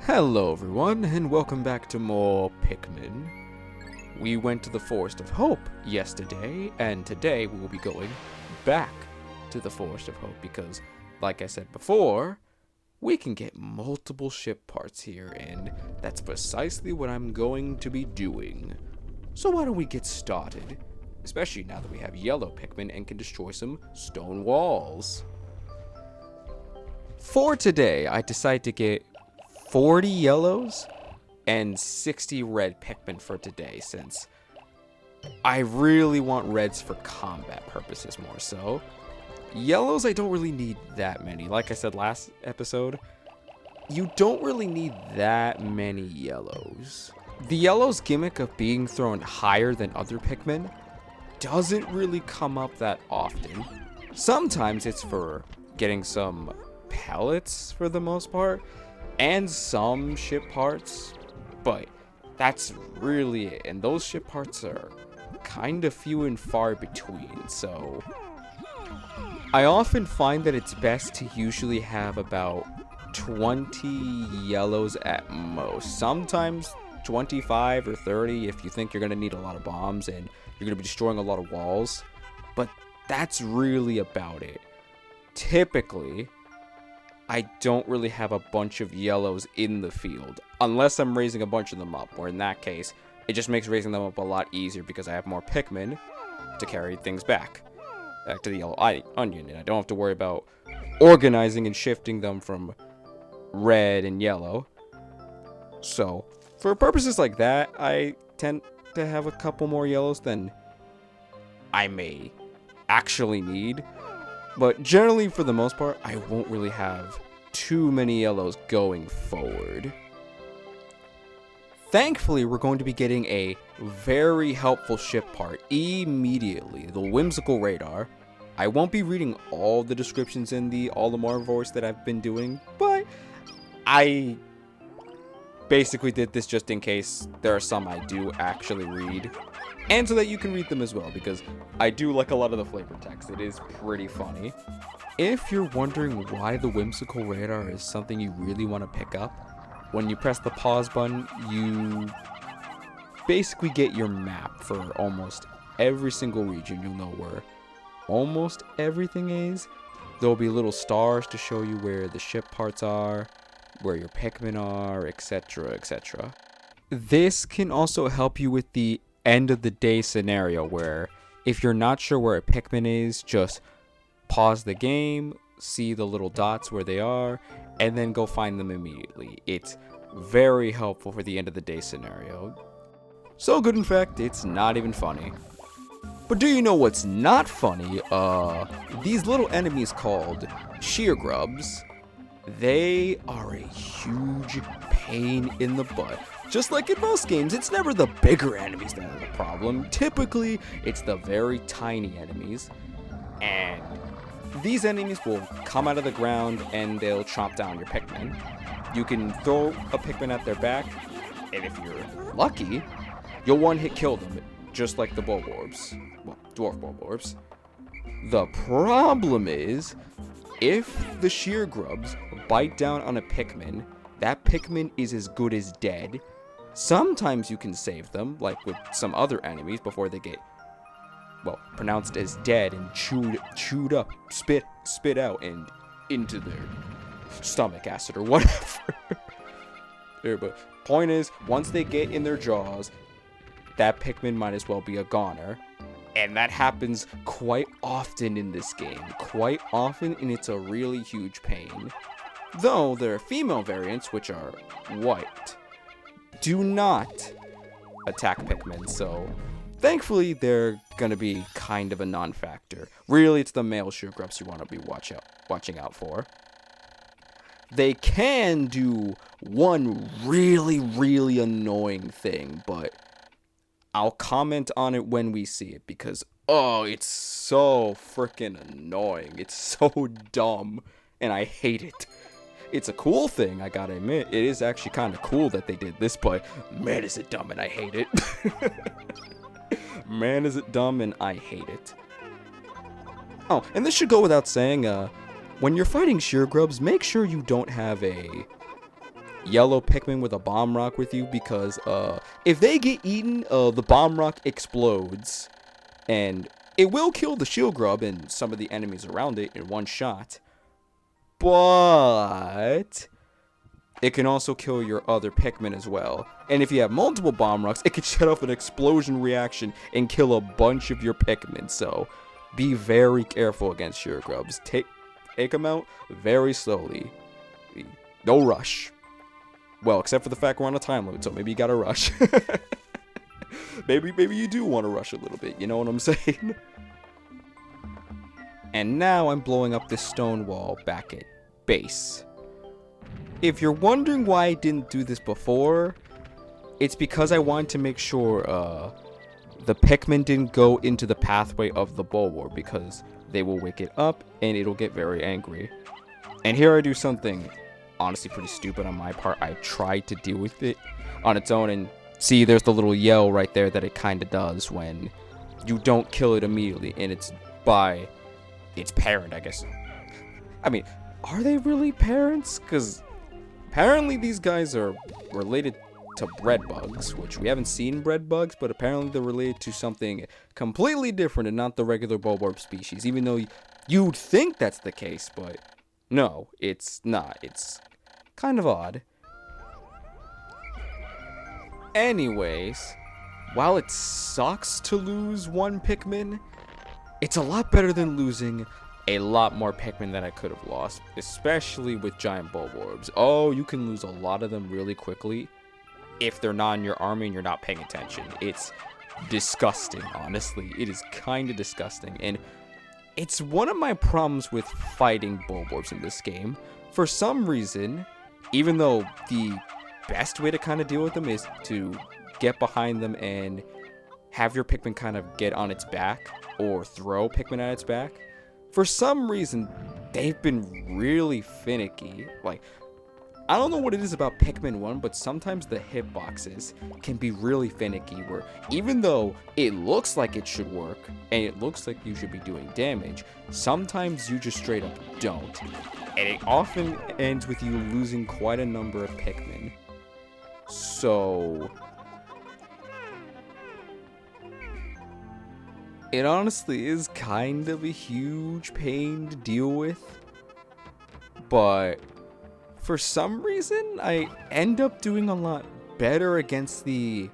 Hello everyone, and welcome back to more Pikmin. We went to the Forest of Hope yesterday, and today we will be going back to the Forest of Hope because, like I said before, we can get multiple ship parts here, and that's precisely what I'm going to be doing. So why don't we get started? Especially now that we have yellow Pikmin and can destroy some stone walls. For today, I decided to get 40 yellows and 60 red Pikmin for today, since I really want reds for combat purposes more so. Yellows, I don't really need that many. Like I said last episode, you don't really need that many yellows. The yellows gimmick of being thrown higher than other Pikmin doesn't really come up that often. Sometimes it's for getting some pellets for the most part, and some ship parts, but that's really it. And those ship parts are kind of few and far between, so I often find that it's best to usually have about 20 yellows at most. Sometimes 25 or 30 if you think you're going to need a lot of bombs and you're going to be destroying a lot of walls, but that's really about it. Typically, I don't really have a bunch of yellows in the field, unless I'm raising a bunch of them up, or in that case, it just makes raising them up a lot easier because I have more Pikmin to carry things back to the yellow onion, and I don't have to worry about organizing and shifting them from red and yellow. So, for purposes like that, I tend to have a couple more yellows than I may actually need. But generally, for the most part, I won't really have too many yellows going forward. Thankfully, we're going to be getting a very helpful ship part immediately, the Whimsical Radar. I won't be reading all the descriptions in the Olimar voice that I've been doing, but I basically did this just in case there are some I do actually read, and so that you can read them as well, because I do like a lot of the flavor text. It is pretty funny. If you're wondering why the Whimsical Radar is something you really want to pick up, when you press the pause button, you basically get your map for almost every single region. You'll know where almost everything is. There'll be little stars to show you where the ship parts are, where your Pikmin are, etc., etc. This can also help you with the end of the day scenario, where if you're not sure where a Pikmin is, just pause the game, see the little dots where they are, and then go find them immediately. It's very helpful for the end of the day scenario. So good, in fact, it's not even funny. But do you know what's not funny? These little enemies called shear grubs, they are a huge pain in the butt. Just like in most games, it's never the bigger enemies that are the problem. Typically, it's the very tiny enemies. And these enemies will come out of the ground and they'll chomp down your Pikmin. You can throw a Pikmin at their back, and if you're lucky, you'll one-hit kill them, just like the Bulborbs. Well, Dwarf Bulborbs. The problem is, if the shear grubs bite down on a Pikmin, that Pikmin is as good as dead. Sometimes you can save them, like with some other enemies, before they get, well, pronounced as dead and chewed up, spit out, and into their stomach acid or whatever. But point is, once they get in their jaws, that Pikmin might as well be a goner. And that happens quite often in this game. Quite often, and it's a really huge pain. Though there are female variants, which are white, do not attack Pikmin, so thankfully they're gonna be kind of a non-factor. Really, it's the male shear grubs you want to be watching out for. They can do one really, really annoying thing, but I'll comment on it when we see it, because, oh, it's so freaking annoying. It's so dumb, and I hate it. It's a cool thing, I gotta admit. It is actually kind of cool that they did this, but man, is it dumb and I hate it. Man, is it dumb and I hate it. Oh, and this should go without saying, when you're fighting shear grubs, make sure you don't have a yellow Pikmin with a bomb rock with you, because if they get eaten, the bomb rock explodes, and it will kill the shield grub and some of the enemies around it in one shot, but it can also kill your other Pikmin as well. And if you have multiple bomb rocks, it can set off an explosion reaction and kill a bunch of your Pikmin. So be very careful against shield grubs. Take them out very slowly. No rush. Well, except for the fact we're on a time limit, so maybe you gotta rush. maybe you do want to rush a little bit, you know what I'm saying? And now I'm blowing up this stone wall back at base. If you're wondering why I didn't do this before, it's because I wanted to make sure the Pikmin didn't go into the pathway of the Bulwark, because they will wake it up and it'll get very angry. And here I do something honestly pretty stupid on my part. I tried to deal with it on its own, and see, there's the little yell right there that it kind of does when you don't kill it immediately, and it's by its parent, I guess. I mean, are they really parents? Because apparently these guys are related to bread bugs, which we haven't seen bread bugs, but apparently they're related to something completely different and not the regular bulborb species, even though you'd think that's the case, but no, it's not. It's kind of odd. Anyways, while it sucks to lose one Pikmin, it's a lot better than losing a lot more Pikmin that I could have lost, especially with giant bulborbs. Oh, you can lose a lot of them really quickly if they're not in your army and you're not paying attention. It's disgusting, honestly. It is kind of disgusting, and it's one of my problems with fighting bulborbs in this game. For some reason, even though the best way to kind of deal with them is to get behind them and have your Pikmin kind of get on its back or throw Pikmin at its back, for some reason they've been really finicky. Like, I don't know what it is about Pikmin 1, but sometimes the hitboxes can be really finicky, where even though it looks like it should work and it looks like you should be doing damage, sometimes you just straight up don't, and it often ends with you losing quite a number of Pikmin. So it honestly is kind of a huge pain to deal with, but for some reason I end up doing a lot better against the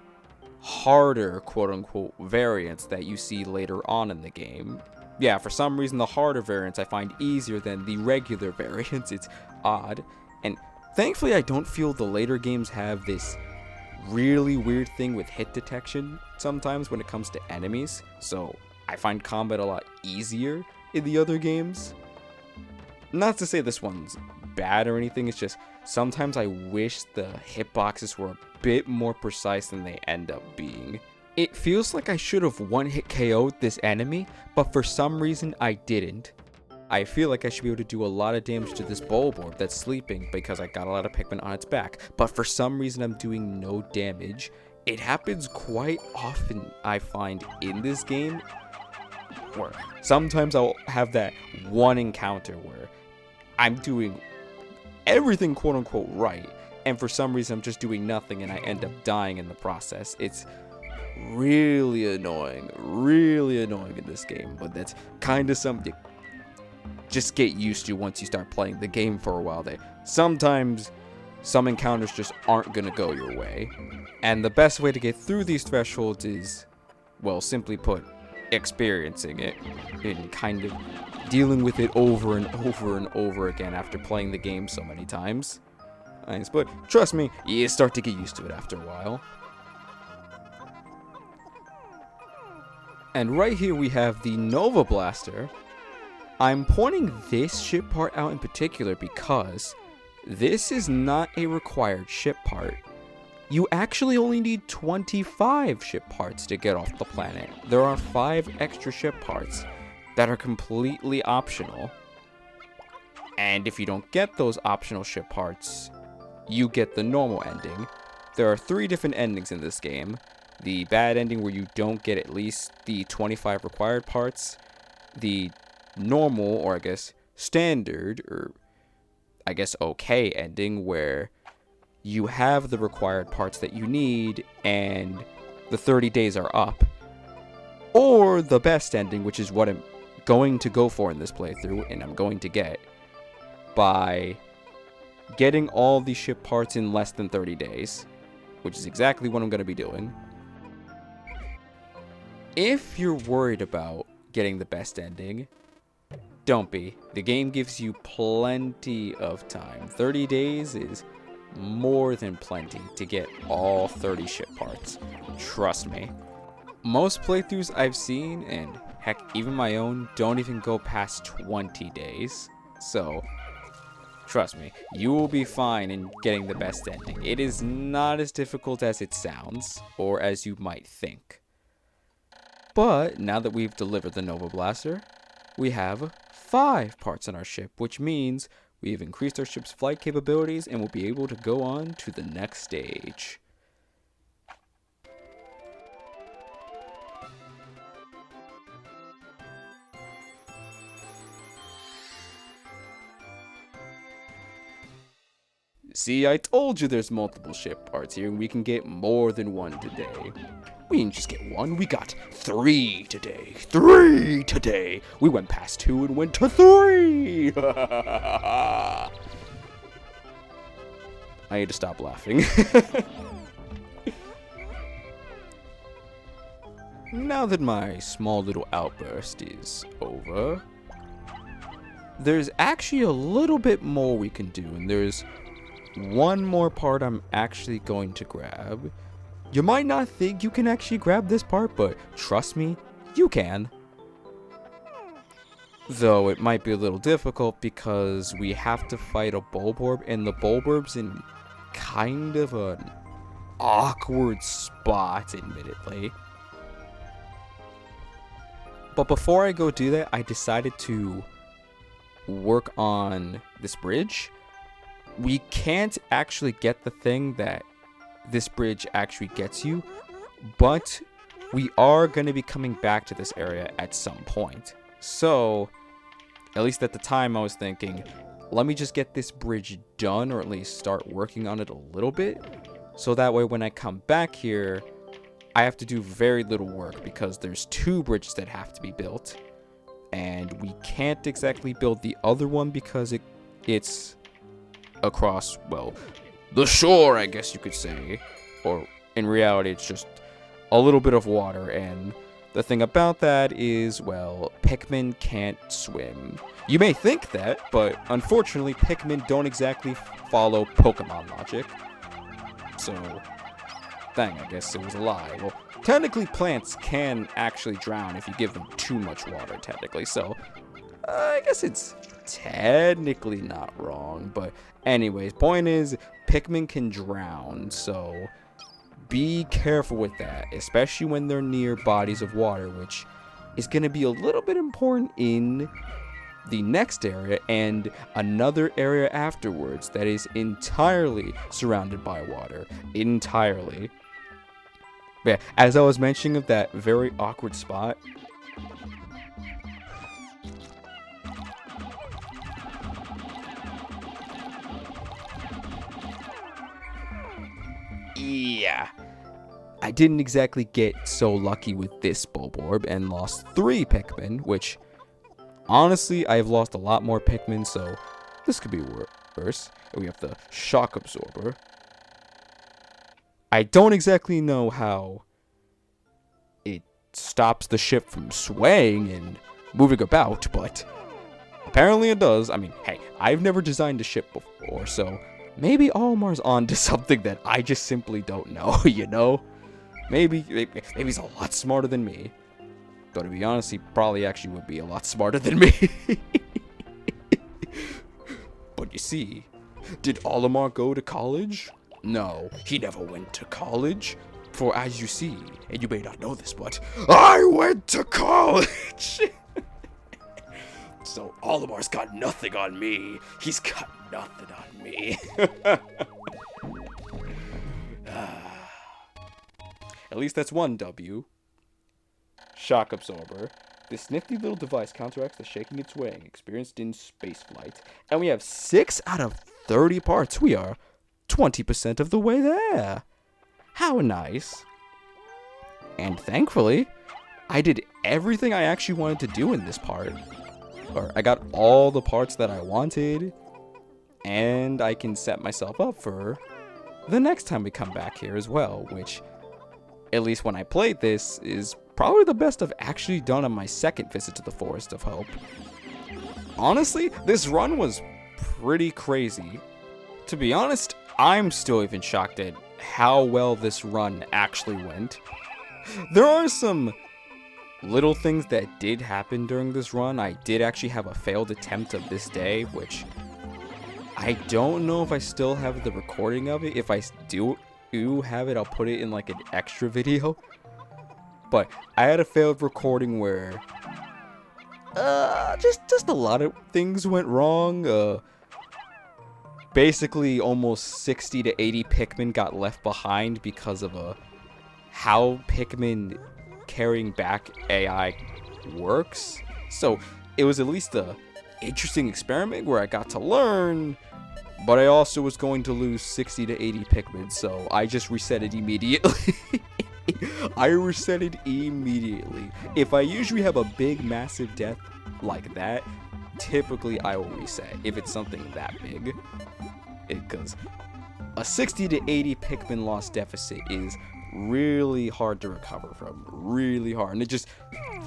harder quote-unquote variants that you see later on in the game. Yeah, for some reason the harder variants I find easier than the regular variants. It's odd, and thankfully I don't feel the later games have this really weird thing with hit detection sometimes when it comes to enemies, so I find combat a lot easier in the other games. Not to say this one's bad or anything, it's just sometimes I wish the hitboxes were a bit more precise than they end up being. It feels like I should have one-hit KO'd this enemy, but for some reason I didn't. I feel like I should be able to do a lot of damage to this bulborb that's sleeping because I got a lot of Pikmin on its back, but for some reason I'm doing no damage. It happens quite often, I find, in this game, where sometimes I'll have that one encounter where I'm doing everything quote-unquote right, and for some reason I'm just doing nothing and I end up dying in the process. It's really annoying in this game, but that's kind of something just get used to once you start playing the game for a while. Sometimes some encounters just aren't gonna go your way, and the best way to get through these thresholds is, well, simply put, experiencing it and kind of dealing with it over and over and over again after playing the game so many times. Nice, but trust me, you start to get used to it after a while. And right here we have the Nova Blaster. I'm pointing this ship part out in particular because this is not a required ship part. You actually only need 25 ship parts to get off the planet. There are 5 extra ship parts that are completely optional. And if you don't get those optional ship parts, you get the normal ending. There are 3 different endings in this game. The bad ending where you don't get at least the 25 required parts. The normal, or I guess standard, or I guess okay ending where you have the required parts that you need and the 30 days are up. Or the best ending, which is what I'm going to go for in this playthrough, and I'm going to get, by getting all the ship parts in less than 30 days, which is exactly what I'm going to be doing. If you're worried about getting the best ending, don't be. The game gives you plenty of time. 30 days is more than plenty to get all 30 ship parts. Trust me. Most playthroughs I've seen, and heck, even my own, don't even go past 20 days. So, trust me, you will be fine in getting the best ending. It is not as difficult as it sounds, or as you might think. But, now that we've delivered the Nova Blaster, we have 5 parts on our ship, which means we have increased our ship's flight capabilities and will be able to go on to the next stage. See, I told you there's multiple ship parts here and we can get more than one today. We didn't just get one, we got 3 today. 3 today! We went past 2 and went to 3! I need to stop laughing. Now that my small little outburst is over, there's actually a little bit more we can do, and there's one more part I'm actually going to grab. You might not think you can actually grab this part, but trust me, you can. Though it might be a little difficult because we have to fight a Bulborb, and the Bulborb's in kind of an awkward spot, admittedly. But before I go do that, I decided to work on this bridge. We can't actually get the thing that this bridge actually gets you, but we are going to be coming back to this area at some point. So, at least at the time I was thinking, let me just get this bridge done, or at least start working on it a little bit, so that way when I come back here, I have to do very little work because there's 2 bridges that have to be built, and we can't exactly build the other one because it's across, well, the shore, I guess you could say, or in reality it's just a little bit of water, and the thing about that is, well, Pikmin can't swim. You may think that, but unfortunately Pikmin don't exactly follow Pokemon logic. So, dang, I guess it was a lie. Well, technically plants can actually drown if you give them too much water, technically, so I guess it's technically not wrong, but anyways, point is, Pikmin can drown, so be careful with that, especially when they're near bodies of water, which is going to be a little bit important in the next area and another area afterwards that is entirely surrounded by water. Entirely. But yeah, as I was mentioning of that very awkward spot, yeah, I didn't exactly get so lucky with this Bulborb and lost 3 Pikmin, which, honestly, I've lost a lot more Pikmin, so this could be worse. And we have the Shock Absorber. I don't exactly know how it stops the ship from swaying and moving about, but apparently it does. I mean, hey, I've never designed a ship before, so maybe Olimar's on to something that I just simply don't know, you know? Maybe he's a lot smarter than me. Though to be honest, he probably actually would be a lot smarter than me. But you see, did Olimar go to college? No, he never went to college. For as you see, and you may not know this, but I went to college! So Olimar's got nothing on me. He's got nothing on me. At least that's one W. Shock Absorber. This nifty little device counteracts the shaking and swaying experienced in spaceflight. And we have 6 out of 30 parts. We are 20% of the way there. How nice. And thankfully, I did everything I actually wanted to do in this part. Or I got all the parts that I wanted, and I can set myself up for the next time we come back here as well, which, at least when I played this, is probably the best I've actually done on my second visit to the Forest of Hope. Honestly, this run was pretty crazy. To be honest, I'm still even shocked at how well this run actually went. There are some little things that did happen during this run. I did actually have a failed attempt of this day, which I don't know if I still have the recording of it. If I do have it, I'll put it in like an extra video. But I had a failed recording where just a lot of things went wrong. Basically almost 60 to 80 Pikmin got left behind because of how Pikmin carrying back AI works. So it was at least a interesting experiment where I got to learn, but I also was going to lose 60 to 80 Pikmin, so I just reset it immediately. I reset it immediately. If I usually have a big massive death like that, typically I will reset if it's something that big, because a 60 to 80 Pikmin loss deficit is really hard to recover from, really hard, and it just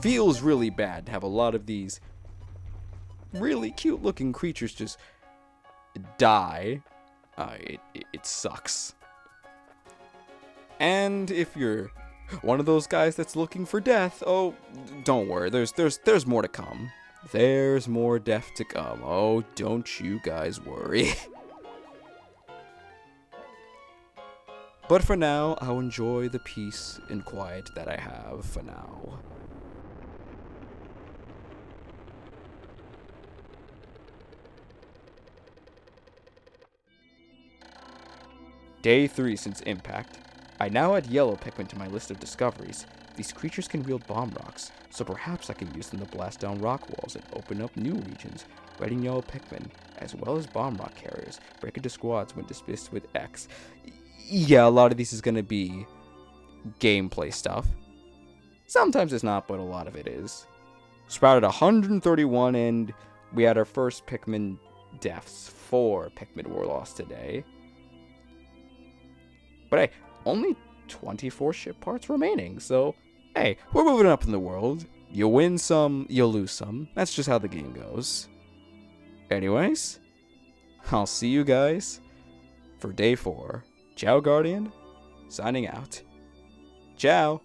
feels really bad to have a lot of these really cute looking creatures just die. It sucks. And if you're one of those guys that's looking for death, oh, don't worry, there's more to come. There's more death to come. Oh, don't you guys worry. But for now, I'll enjoy the peace and quiet that I have for now. Day 3 since impact. I now add yellow Pikmin to my list of discoveries. These creatures can wield bomb rocks, so perhaps I can use them to blast down rock walls and open up new regions. Red and yellow Pikmin, as well as bomb rock carriers, break into squads when dismissed with X. Yeah, a lot of these is going to be gameplay stuff. Sometimes it's not, but a lot of it is. Sprouted 131, and we had our first Pikmin deaths. 4 Pikmin were lost today. But hey, only 24 ship parts remaining, so hey, we're moving up in the world. You win some, you lose some. That's just how the game goes. Anyways, I'll see you guys for day 4. Ciao, Guardian. Signing out. Ciao.